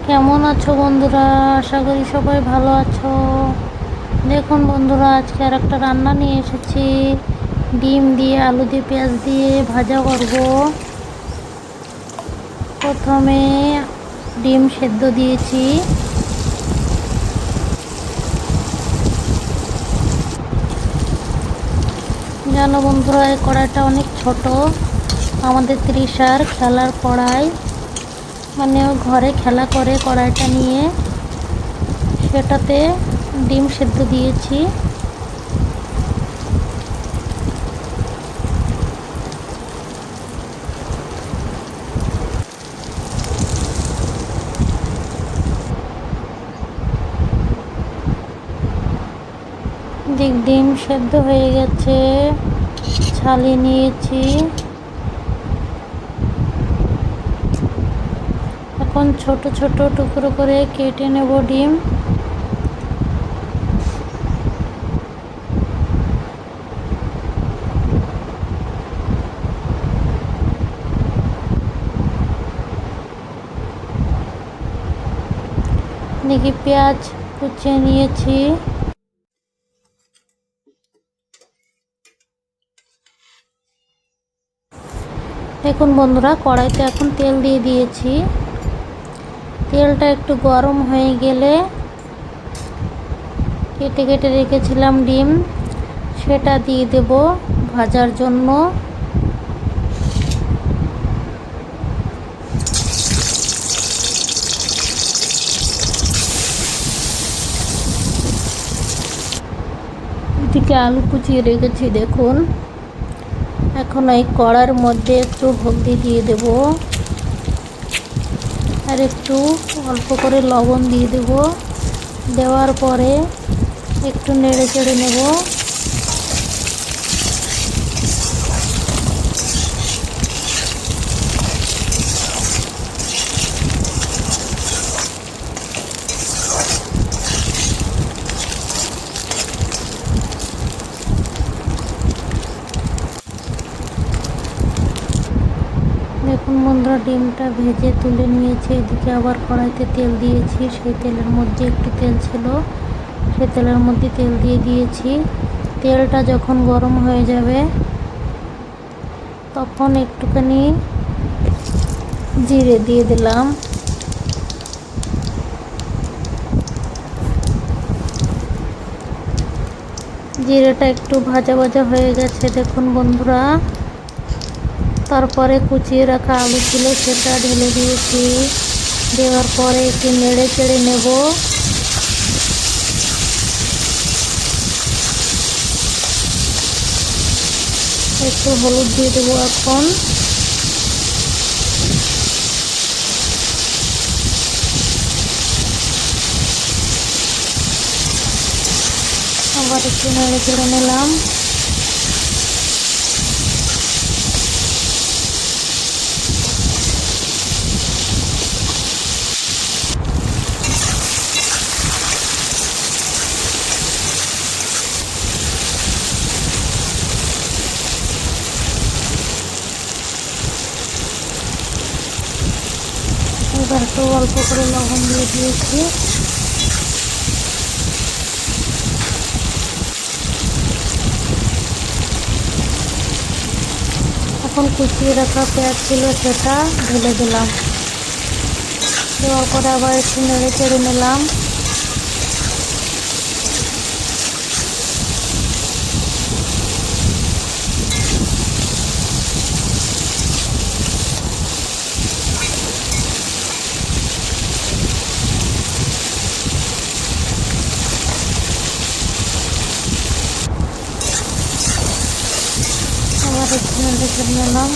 কেমন আছো বন্ধুরা? আশা করি সবাই ভালো আছো। দেখুন বন্ধুরা, আজকে আর একটা রান্না নিয়ে এসেছি। ডিম দিয়ে, আলু দিয়ে, পেঁয়াজ দিয়ে ভাজা করব। প্রথমে ডিম সেদ্ধ দিয়েছি। জানো বন্ধুরা, এই কড়াইটা অনেক ছোট। আমাদের তৃষার খেলার কড়াই, মানে ও ঘরে খেলা করে কড়াইটা নিয়ে, সেটাতে ডিম সেদ্ধ দিয়েছি। ডিম সেদ্ধ হয়ে গেছে, ছালিয়ে নিয়েছি। এখন ছোট ছোট টুকরো করে কেটে নেব ডিম। দেখি পেঁয়াজ কুচিয়ে নিয়েছি। দেখুন বন্ধুরা, কড়াইতে এখন তেল দিয়ে দিয়েছি। তেলটা একটু গরম হয়ে গেলে কেটে কেটে রেখেছিলাম ডিম, সেটা দিয়ে দেব ভাজার জন্য। এদিকে আলু কুচিয়ে রেখেছি দেখুন। এখন এই কড়ার মধ্যে একটু হলদি দিয়ে দেব, আর একটু অল্প করে লবণ দিয়ে দেব। দেওয়ার পরে একটু নেড়ে চেড়ে নেব। দেখুন বন্ধুরা, ডিমটা ভেজে তুলে নিয়েছি। এদিকে আবার কড়াইতে তেল দিয়েছি। সেই তেলের মধ্যে একটু তেল ছিল, সেই তেলের মধ্যে তেল দিয়ে দিয়েছি। তেলটা যখন গরম হয়ে যাবে তখন একটুখানি জিরে দিয়ে দিলাম। জিরেটা একটু ভাজা ভাজা হয়ে গেছে দেখুন বন্ধুরা। তারপরে কুচিয়ে রাখা আলু ছিল, সেটা ঢেলে দিয়েছি। দেওয়ার পরে একটু নেড়ে চেড়ে নেব। একটু হলুদ দিয়ে দেবো এখন। আবার একটু নেড়ে চেড়ে নিলাম। এবার একটু অল্প করে লবণ দিয়ে দিয়েছি। এখন কুচিয়ে রাখা পেঁয়াজ ছিল, সেটা ঢেলে দিলাম। দেওয়ার পরে আবার একটু নেড়ে চেড়ে নিলাম। আবার একটু নেড়ে চেড়ে নিলাম।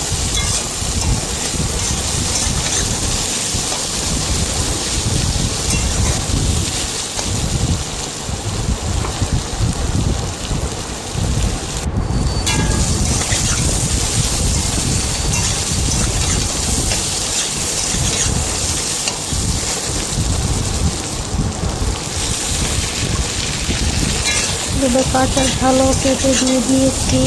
দুটো কাঁচা ঝালও কেটে দিয়ে দিয়েছি।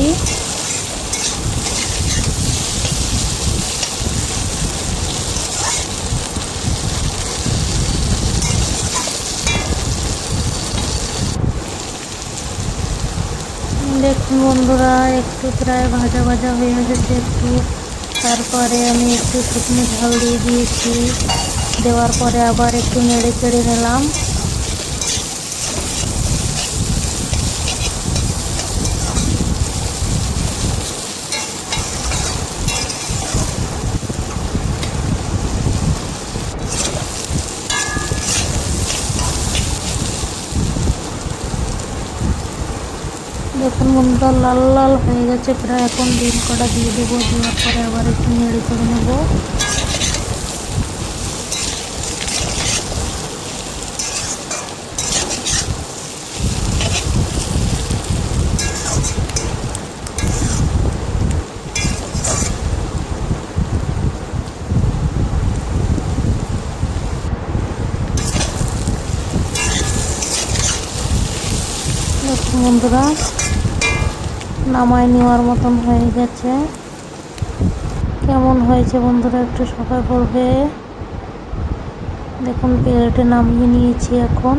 দেখুন বন্ধুরা, একটু প্রায় ভাজা ভাজা হয়ে গেছে একটু। তারপরে আমি একটু শুকনো ঝাল দিয়ে দিয়েছি। দেওয়ার পরে আবার একটু নেড়ে চেড়ে নিলাম। দেখুন বন্ধুরা, লাল লাল হয়ে গেছে প্রায়। এখন ডিম কটা দিয়ে দেবো। দেওয়ার পরে আবার একটু নেড়ে করে নেবো। দেখুন বন্ধুরা, নামায় নেওয়ার মতন হয়ে গেছে। কেমন হয়েছে বন্ধুরা একটু সবাই বলবে। দেখুন প্লেটে নামিয়ে নিয়েছি এখন।